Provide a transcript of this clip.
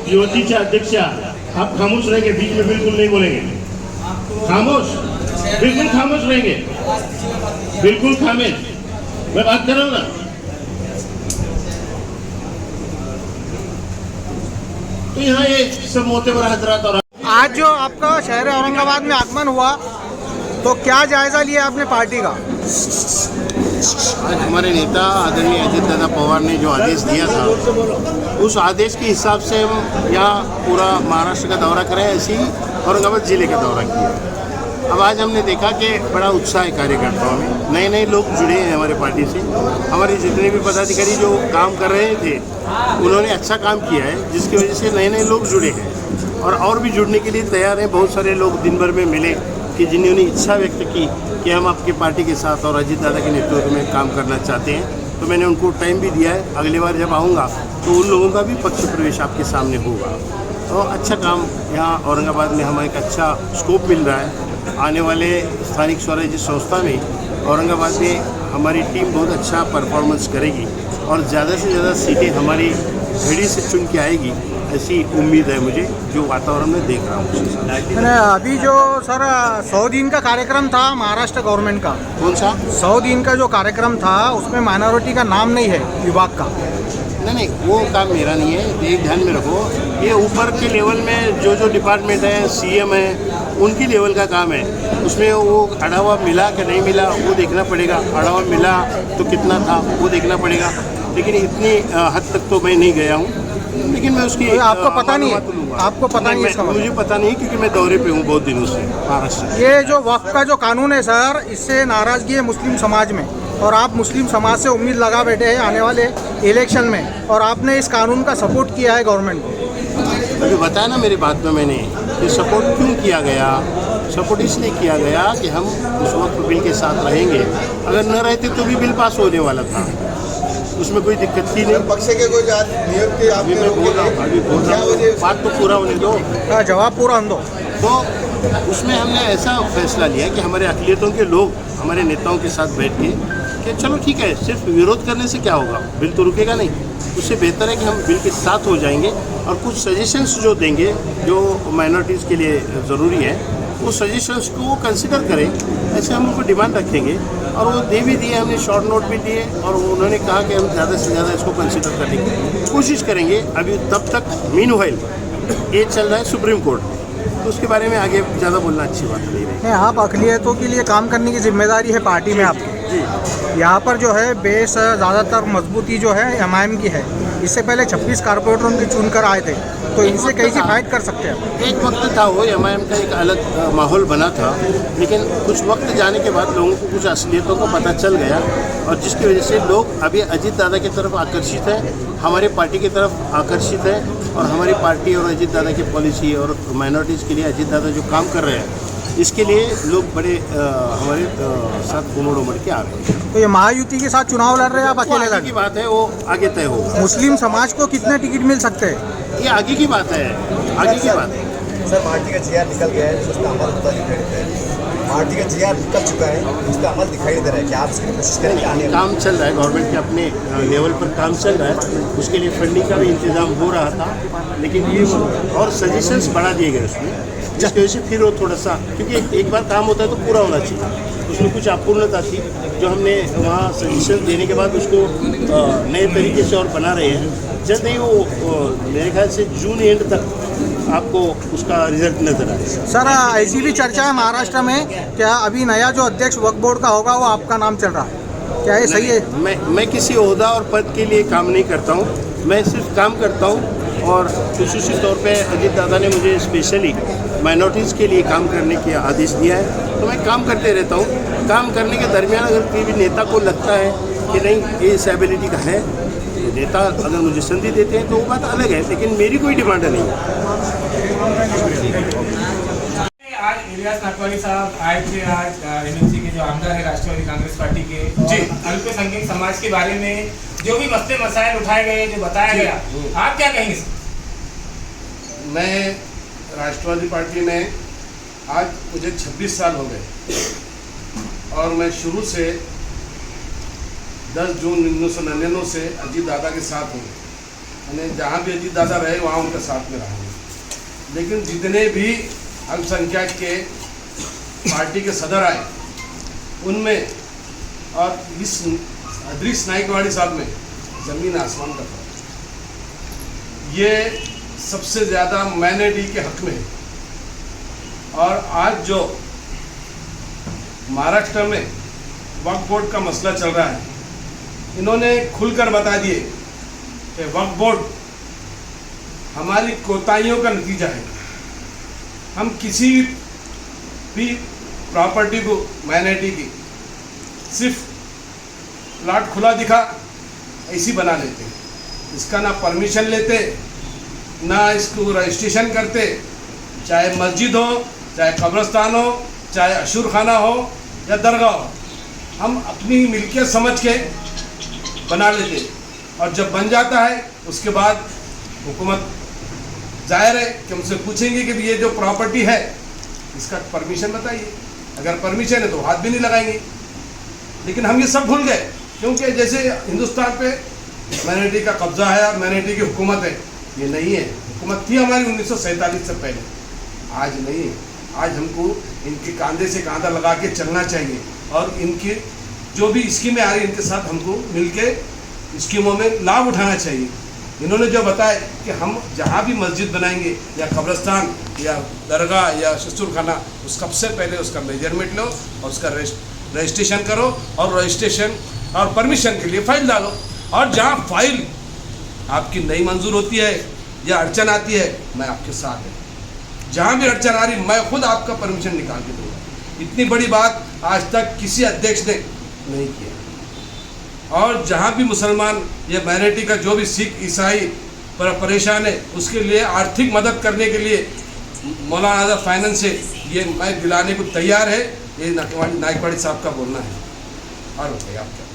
युवतीच्या अध्यक्षा, आप खामोश रहेंगे, बीच में बिल्कुल नहीं बोलेंगे, खामोश, बिल्कुल खामोश रहेंगे, बिल्कुल खामोश, मैं बात कर रहा हूँ ना। तो यहाँ ये सब मोतेबर हजरात और आज जो आपका शहर औरंगाबाद में आगमन हुआ तो क्या जायजा लिया आपने पार्टी का? आज हमारे नेता आदरणीय अजित दादा पवार ने जो आदेश दिया था उस आदेश के हिसाब से हम यहाँ पूरा महाराष्ट्र का दौरा करें, ऐसे ही औरंगाबाद जिले का दौरा किया। अब आज हमने देखा कि बड़ा उत्साह है कार्यकर्ताओं में, नए नए लोग जुड़े हैं हमारे पार्टी से। हमारे जितने भी पदाधिकारी जो काम कर रहे थे उन्होंने अच्छा काम किया है, जिसकी वजह से नए नए लोग जुड़े हैं और भी जुड़ने के लिए तैयार हैं। बहुत सारे लोग दिन भर में मिले कि जिन्होंने इच्छा व्यक्त की कि हम आपकी पार्टी के साथ और अजित दादा के नेतृत्व में काम करना चाहते हैं, तो मैंने उनको टाइम भी दिया है। अगली बार जब आऊँगा तो उन लोगों का भी पक्ष प्रवेश आपके सामने होगा। तो अच्छा काम यहाँ औरंगाबाद में हमें एक अच्छा स्कोप मिल रहा है। आने वाले स्थानिक स्वराज्य संस्था में औरंगाबाद में हमारी टीम बहुत अच्छा परफॉर्मेंस करेगी और ज़्यादा से ज़्यादा सीटें हमारी घड़ी से चुन के आएगी, ऐसी उम्मीद है मुझे, जो वातावरण में देख रहा हूँ। अभी जो सर 100 दिन का कार्यक्रम था महाराष्ट्र गवर्नमेंट का, कौन सा 100 दिन का जो कार्यक्रम था उसमें माइनॉरिटी का नाम नहीं है विभाग का। नहीं, वो काम मेरा नहीं है, ये ध्यान में रखो। ये ऊपर के लेवल में जो डिपार्टमेंट है, सीएम है, उनकी लेवल का काम है। उसमें वो अढ़ावा मिला कि नहीं मिला वो देखना पड़ेगा, अढ़ावा मिला तो कितना था वो देखना पड़ेगा। लेकिन इतनी हद तक तो मैं नहीं गया हूँ, लेकिन मैं उसकी आपको पता नहीं है, आपको पता नहीं है? मुझे पता नहीं, क्योंकि मैं दौरे पे हूँ बहुत दिनों से महाराष्ट्र। ये जो वक्फ का जो कानून है सर, इससे नाराजगी है मुस्लिम समाज में और आप मुस्लिम समाज से उम्मीद लगा बैठे हैं आने वाले इलेक्शन में, और आपने इस कानून का सपोर्ट किया है गवर्नमेंट को। अभी बताया ना मेरी बात में मैंने कि सपोर्ट क्यों किया गया। सपोर्ट इसलिए किया गया कि हम उस वक्त बिल के साथ रहेंगे, अगर न रहते तो भी बिल पास होने वाला था, उसमें कोई दिक्कत थी नहीं। पक्ष के कोई नियम के आप अभी मैं बोल रहा हूँ, बात तो पूरा होने दो, जवाब पूरा होने दो। तो उसमें हमने ऐसा फैसला लिया कि हमारे अक़लियतों के लोग हमारे नेताओं के साथ बैठ के कि चलो ठीक है, सिर्फ विरोध करने से क्या होगा, बिल तो रुकेगा नहीं। उससे बेहतर है कि हम बिल के साथ हो जाएंगे और कुछ सजेशंस जो देंगे जो माइनॉरिटीज़ के लिए ज़रूरी है, वो सजेशंस को वो कंसिडर करें, ऐसे हम उनको डिमांड रखेंगे। और वो दे भी दिए, हमने शॉर्ट नोट भी दिए और उन्होंने कहा कि हम ज़्यादा से ज़्यादा इसको कंसिडर करने की कोशिश करेंगे। अभी तब तक मीनवाइल ये चल रहा है सुप्रीम कोर्ट, तो उसके बारे में आगे ज़्यादा बोलना अच्छी बात नहीं है। आप अक़लियतों के लिए काम करने की जिम्मेदारी है पार्टी में आपकी जी। यहाँ पर जो है बेस ज़्यादातर मजबूती जो है एमआईएम की है। इससे पहले 26 कारपोरेटर उनके चुनकर आए थे, तो इनसे कैसे फाइट कर सकते हैं? एक वक्त था वो एमआईएम का एक अलग माहौल बना था, लेकिन कुछ वक्त जाने के बाद लोगों को कुछ असलियतों को पता चल गया और जिसकी वजह से लोग अभी अजित दादा की तरफ आकर्षित हैं, हमारी पार्टी की तरफ आकर्षित है। और हमारी पार्टी और अजित दादा की पॉलिसी और माइनॉरिटीज़ के लिए अजित दादा जो काम कर रहे हैं, इसके लिए लोग बड़े हमारे साथ उमड़ उमड़ के आ रहे हैं। तो ये महायुति के साथ चुनाव लड़ रहे हैं आप अकेले? आगे की बात है, वो आगे तय होगा। मुस्लिम समाज को कितने टिकट मिल सकते हैं, ये आगे की बात है, आगे की बात है। सर पार्टी का जीआर निकल गया है, उसका अमल होता दिखाई देता है। पार्टी का जीआर निकल चुका है, उसका अमल दिखाई दे रहा है, क्या आप इसकी कोशिश करेंगे? आने काम चल रहा है, गवर्नमेंट के अपने लेवल पर काम चल रहा है, उसके लिए फंडिंग का भी इंतजाम हो रहा था, लेकिन ये और सजेशंस बढ़ा दिए गए उसमें, जिसकी वजह से फिर वो थोड़ा सा, क्योंकि एक बार काम होता है तो पूरा होना चाहिए, उसमें कुछ अपूर्णता थी जो हमने वहाँ सजेशन देने के बाद उसको नए तरीके से और बना रहे हैं। जल्द ही वो मेरे ख्याल से जून एंड तक आपको उसका रिजल्ट नजर आएगा। सर ऐसी भी चर्चा है महाराष्ट्र में, क्या अभी नया जो अध्यक्ष वक्फ बोर्ड का होगा वो आपका नाम चल रहा है, क्या ये सही है? मैं किसी ओहदा और पद के लिए काम नहीं करता हूँ, मैं सिर्फ काम करता हूँ। और खुसूसी तौर पे अजित दादा ने मुझे स्पेशली माइनॉरिटीज़ के लिए काम करने के आदेश दिया है, तो मैं काम करते रहता हूँ। काम करने के दरमियान अगर कोई भी नेता को लगता है कि नहीं ये इस एबिलिटी का है, तो नेता अगर मुझे संधि देते हैं तो वो बात अलग है, लेकिन मेरी कोई डिमांड नहीं है। आज इलियास नाकवानी साहब आए थे, आज एमएलसी के जो आमदार है राष्ट्रवादी कांग्रेस पार्टी के, जी अल्पसंख्यक समाज के बारे में जो भी मसले मसाइल उठाए गए, जो बताया गया, आप क्या कहेंगे? मैं राष्ट्रवादी पार्टी में आज मुझे 26 साल हो गए और मैं शुरू से 10 जून 1999 से अजीत दादा के साथ हूँ यानी जहाँ भी अजीत दादा रहे वहाँ उनके साथ में रहेंगे। लेकिन जितने भी अल्पसंख्यक के पार्टी के सदर आए उनमें और इस अदरीस नाइकवाड़ी साहब में ज़मीन आसमान का फर्क। ये सबसे ज़्यादा माइनॉरिटी के हक में है। और आज जो महाराष्ट्र में वक्फ बोर्ड का मसला चल रहा है, इन्होंने खुलकर बता दिए कि वक्फ बोर्ड हमारी कोताहियों का नतीजा है। हम किसी भी प्रॉपर्टी को माइनॉरिटी की सिर्फ प्लाट खुला दिखा ऐसी बना लेते हैं, इसका ना परमिशन लेते ना इसको रजिस्ट्रेशन करते, चाहे मस्जिद हो, चाहे कब्रिस्तान हो, चाहे अशूर खाना हो या दरगाह हो, हम अपनी मिल्कियत समझ के बना लेते। और जब बन जाता है उसके बाद हुकूमत जाहिर है कि हमसे पूछेंगे कि ये जो प्रॉपर्टी है इसका परमिशन बताइए। अगर परमिशन है तो हाथ भी नहीं लगाएंगे। लेकिन हम ये सब भूल गए, क्योंकि जैसे हिंदुस्तान पे माइनॉरिटी का कब्जा है और माइनॉरिटी की हुकूमत है। ये नहीं है, हुकूमत थी हमारी 1947 से पहले, आज नहीं है। आज हमको इनके कांधे से कांधा लगा के चलना चाहिए और इनकी जो भी स्कीमें आ रही हैं इनके साथ हमको मिलके स्कीमों में लाभ उठाना चाहिए। इन्होंने जो बताया कि हम जहाँ भी मस्जिद बनाएंगे या कब्रिस्तान या दरगाह या शस्तूर खाना, उस सबसे पहले उसका मेजरमेंट लो और उसका रजिस्ट्रेशन करो और रजिस्ट्रेशन और परमिशन के लिए फाइल डालो। और जहाँ फाइल आपकी नई मंजूर होती है या अड़चन आती है, मैं आपके साथ है। जहाँ भी अड़चन आ रही मैं खुद आपका परमिशन निकाल के दूँगा। इतनी बड़ी बात आज तक किसी अध्यक्ष ने नहीं किया। और जहाँ भी मुसलमान या माइनॉरिटी का जो भी सिख ईसाई परेशान है उसके लिए आर्थिक मदद करने के लिए मौलाना आज़ाद फाइनेंस से ये मैं दिलाने को तैयार है। ये नाइकवाड़ी साहब का बोलना है। और बताइए आप क्या।